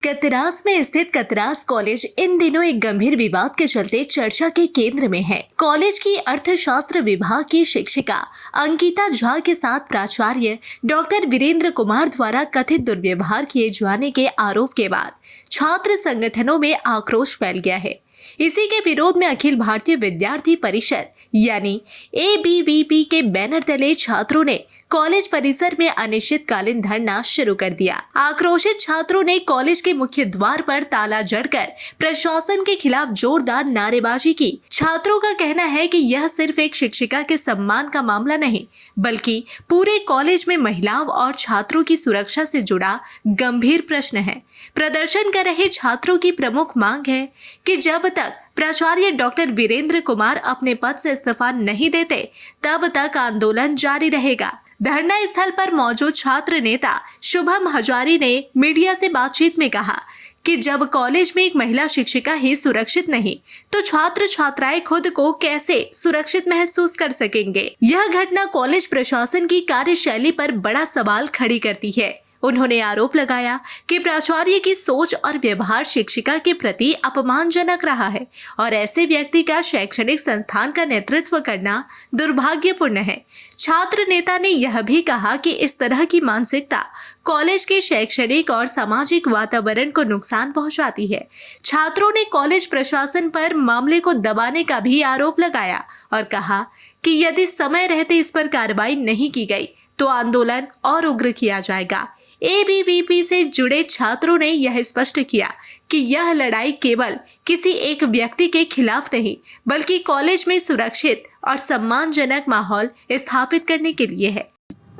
कतरास में स्थित Katras college in दिनों एक गंभीर विवाद के चलते चर्चा के केंद्र में है। कॉलेज की अर्थशास्त्र विभाग की शिक्षिका अंकिता झा के साथ प्राचार्य डॉक्टर वीरेंद्र कुमार द्वारा कथित दुर्व्यवहार किए जाने के आरोप के बाद छात्र संगठनों में आक्रोश फैल गया है। इसी के विरोध में अखिल भारतीय विद्यार्थी परिषद यानी ABVP के बैनर तले छात्रों ने कॉलेज परिसर में अनिश्चितकालीन धरना शुरू कर दिया। आक्रोशित छात्रों ने कॉलेज के मुख्य द्वार पर ताला जड़कर प्रशासन के खिलाफ जोरदार नारेबाजी की। छात्रों का कहना है कि यह सिर्फ एक शिक्षिका के सम्मान का मामला नहीं, बल्कि पूरे कॉलेज में महिलाओं और छात्रों की सुरक्षा से जुड़ा गंभीर प्रश्न है। प्रदर्शन कर रहे छात्रों की प्रमुख मांग है कि जब तक प्राचार्य डॉक्टर वीरेंद्र कुमार अपने पद से इस्तीफा नहीं देते, तब तक आंदोलन जारी रहेगा। धरना स्थल पर मौजूद छात्र नेता शुभम हजारी ने मीडिया से बातचीत में कहा कि जब कॉलेज में एक महिला शिक्षिका ही सुरक्षित नहीं, तो छात्र छात्राएं खुद को कैसे सुरक्षित महसूस कर सकेंगे। यह घटना कॉलेज प्रशासन की कार्यशैली पर बड़ा सवाल खड़ी करती है। उन्होंने आरोप लगाया कि प्राचार्य की सोच और व्यवहार शिक्षिका के प्रति अपमानजनक रहा है और ऐसे व्यक्ति का शैक्षणिक संस्थान का नेतृत्व करना दुर्भाग्यपूर्ण है। छात्र नेता ने यह भी कहा कि इस तरह की मानसिकता कॉलेज के शैक्षणिक और सामाजिक वातावरण को नुकसान पहुंचाती है। छात्रों ने कॉलेज प्रशासन पर मामले को दबाने का भी आरोप लगाया और कहा कि यदि समय रहते इस पर कार्रवाई नहीं की गई तो आंदोलन और उग्र किया जाएगा। ABVP से जुड़े छात्रों ने यह स्पष्ट किया कि यह लड़ाई केवल किसी एक व्यक्ति के खिलाफ नहीं, बल्कि कॉलेज में सुरक्षित और सम्मानजनक माहौल स्थापित करने के लिए है।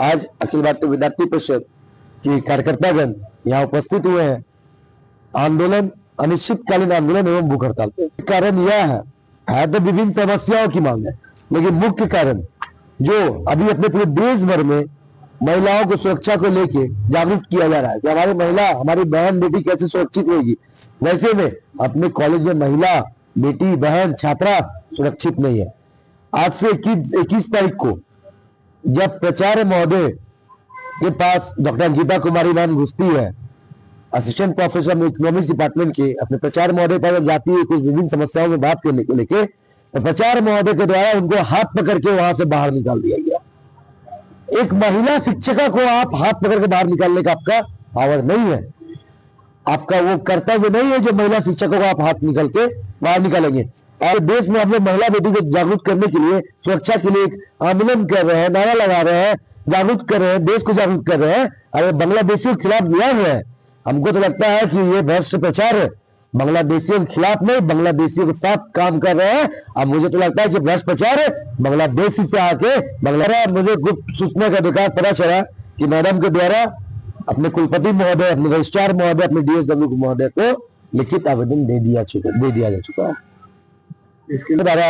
आज अखिल भारतीय विद्यार्थी परिषद के कार्यकर्तागण यहाँ उपस्थित हुए हैं। आंदोलन अनिश्चितकालीन आंदोलन एवं भूख हड़ताल पे कारण यह है तो विभिन्न समस्याओं की मांग है, लेकिन मुख्य कारण जो अभी अपने पूरे देश भर में महिलाओं को सुरक्षा को लेके जागरूक किया जा रहा है कि हमारी महिला, हमारी बहन बेटी कैसे सुरक्षित रहेगी। वैसे में अपने कॉलेज में महिला बेटी बहन छात्रा सुरक्षित नहीं है। आज से 21 तारीख को जब प्राचार्य महोदय के पास डॉक्टर अंकिता कुमारी मैम घुसती है, असिस्टेंट प्रोफेसर इकोनॉमिक्स डिपार्टमेंट के अपने प्राचार्य महोदय पर जाती है कुछ विभिन्न समस्याओं में बात करने को लेके, तो प्राचार्य महोदय के द्वारा उनको हाथ पकड़ के वहां से बाहर निकाल दिया गया। एक महिला शिक्षिका को आप हाथ पकड़ के बाहर निकालने का आपका पावर नहीं है, आपका वो कर्तव्य नहीं है जो महिला शिक्षकों को आप हाथ निकल के बाहर निकालेंगे। और देश में हम लोग महिला बेटी को जागरूक करने के लिए, सुरक्षा के लिए आंदोलन कर रहे हैं, नारा लगा रहे हैं, जागरूक कर रहे हैं, देश को जागरूक कर रहे हैं। अरे बांग्लादेशियों के खिलाफ लिया हुआ है। हमको तो लगता है कि ये भ्रष्ट प्रचार है, बांग्लादेशियों के खिलाफ नहीं, बांग्लादेशियों के साथ काम कर रहे हैं। अब मुझे तो लगता है कि भ्रष्ट प्रचार है, बांग्लादेशी से आके बांग्लादेश। मुझे गुप्त सूचना का अधिकार पता चला कि मैडम के द्वारा अपने कुलपति महोदय, अपने रजिस्ट्रार महोदय, अपने DSW महोदय को लिखित आवेदन दे दिया जा चुका है। इसके द्वारा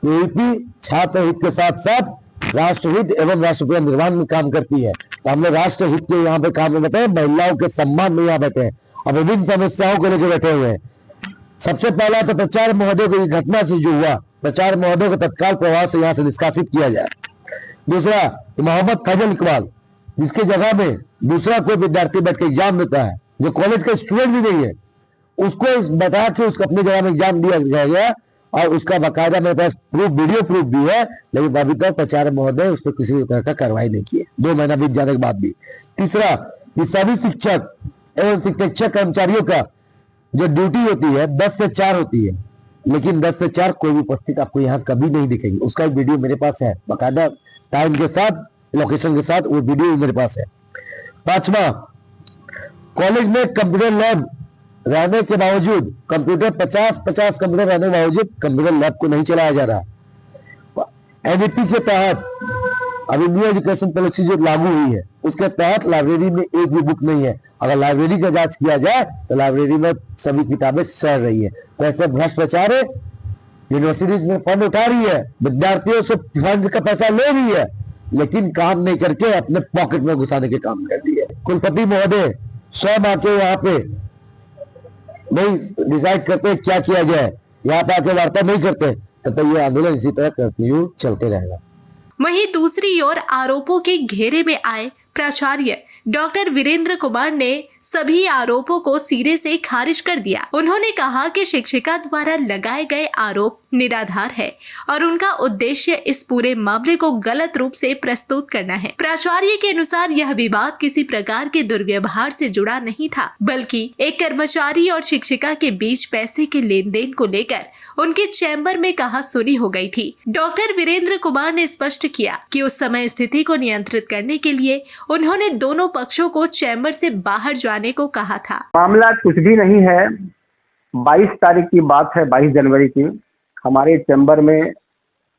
ABVP छात्र हित के साथ साथ राष्ट्रहित एवं राष्ट्रप्रेम निर्माण में काम करती है। तो हम लोग राष्ट्रहित के यहाँ पे काम में बैठे हैं, महिलाओं के सम्मान में यहाँ बैठे हैं और विभिन्न समस्याओं को लेकर बैठे हुए हैं। सबसे पहला तो प्राचार्य महोदय को घटना से जो हुआ, प्राचार्य महोदय को तत्काल प्रभाव से यहाँ से निष्कासित किया जाए। दूसरा, मोहम्मद फैजल इकबाल, जिसके जगह में दूसरा कोई विद्यार्थी बैठ के एग्जाम देता है, जो कॉलेज का स्टूडेंट भी नहीं है, उसको बैठा के उसको अपनी जगह में एग्जाम दिया गया और उसका बाकायदा मेरे पास वीडियो प्रूफ भी है, लेकिन अभी तक प्राचार्य महोदय उस पर किसी भी तरह का कार्रवाई नहीं की है, 2 महीना बीत जाने के बाद भी। तीसरा, कि सभी शिक्षक एवं शिक्षक कर्मचारियों का जो ड्यूटी होती है 10 से 4 होती है, लेकिन 10 से 4 कोई भी उपस्थित आपको यहाँ कभी नहीं दिखेगी। उसका एक वीडियो मेरे पास है, बाकायदा टाइम के साथ, लोकेशन के साथ, वो वीडियो मेरे पास है। पांचवा, कॉलेज में कंप्यूटर लैब रहने के बावजूद, कंप्यूटर 50 कंप्यूटर रहने के बावजूद कंप्यूटर लैब को नहीं चलाया जा रहा। NEP के तहत अभी न्यू एजुकेशन पॉलिसी जो लागू हुई है, उसके तहत लाइब्रेरी में एक भी बुक नहीं है। अगर लाइब्रेरी का जांच किया जाए तो लाइब्रेरी में सभी किताबें सड़ रही है। वैसे भ्रष्टाचार है, यूनिवर्सिटी से फंड उठा रही है, विद्यार्थियों से फंड का पैसा ले रही है, लेकिन काम नहीं करके अपने पॉकेट में घुसाने के काम कर रही है। कुलपति महोदय स्वयं आके यहाँ पे नहीं डिसाइड करते क्या किया जाए, यहाँ पे आके वार्ता नहीं करते, तो ये आंदोलन इसी तरह कंटिन्यू चलते रहेगा। वहीं दूसरी ओर आरोपों के घेरे में आए प्राचार्य डॉक्टर वीरेंद्र कुमार ने सभी आरोपों को सिरे से खारिज कर दिया। उन्होंने कहा कि शिक्षिका द्वारा लगाए गए आरोप निराधार है और उनका उद्देश्य इस पूरे मामले को गलत रूप से प्रस्तुत करना है। प्राचार्य के अनुसार यह विवाद किसी प्रकार के दुर्व्यवहार से जुड़ा नहीं था, बल्कि एक कर्मचारी और शिक्षिका के बीच पैसे के लेन देन को लेकर उनके चैम्बर में कहासुनी हो गई थी। डॉक्टर वीरेंद्र कुमार ने स्पष्ट किया कि उस समय स्थिति को नियंत्रित करने के लिए उन्होंने दोनों पक्षों को चैम्बर से बाहर जाने को कहा था। मामला कुछ भी नहीं है। 22 तारीख की बात है, 22 जनवरी की। हमारे चैम्बर में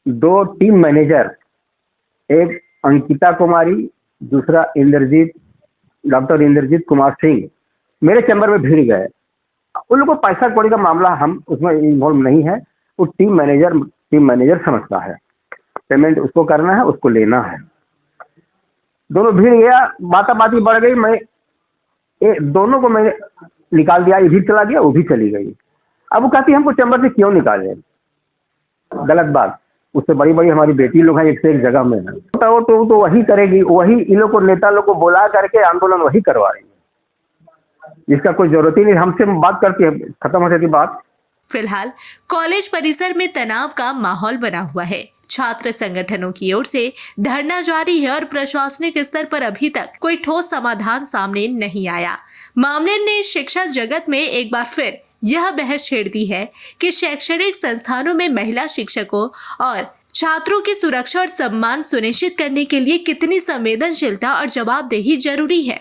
2 टीम मैनेजर, एक अंकिता कुमारी, दूसरा डॉक्टर इंद्रजीत कुमार सिंह मेरे चैम्बर में भिड़ गए। उन लोगों को पैसा कौड़ी का मामला, हम उसमें इन्वॉल्व नहीं है। वो टीम मैनेजर समझता है, पेमेंट उसको करना है, उसको लेना है। दोनों भिड़ गया, बाताबाती बढ़ गई। दोनों को मैंने निकाल दिया, ये भी चला गया, वो भी चली गई। अब वो कहती है हमको चैम्बर से क्यों निकाले, गलत बात। उससे बड़ी बड़ी हमारी बेटी लोग हैं, एक से एक जगह में है। तो वही करेगी, वही इन लोग को, नेता लोग को बुला करके आंदोलन वही करवा रही है, जिसका कोई जरूरत ही नहीं। हमसे बात करती है, खत्म हो जाती बात। फिलहाल कॉलेज परिसर में तनाव का माहौल बना हुआ है। छात्र संगठनों की ओर से धरना जारी है और प्रशासनिक स्तर पर अभी तक कोई ठोस समाधान सामने नहीं आया। मामले ने शिक्षा जगत में एक बार फिर यह बहस छेड़ दी है कि शैक्षणिक संस्थानों में महिला शिक्षकों और छात्रों की सुरक्षा और सम्मान सुनिश्चित करने के लिए कितनी संवेदनशीलता और जवाबदेही जरूरी है।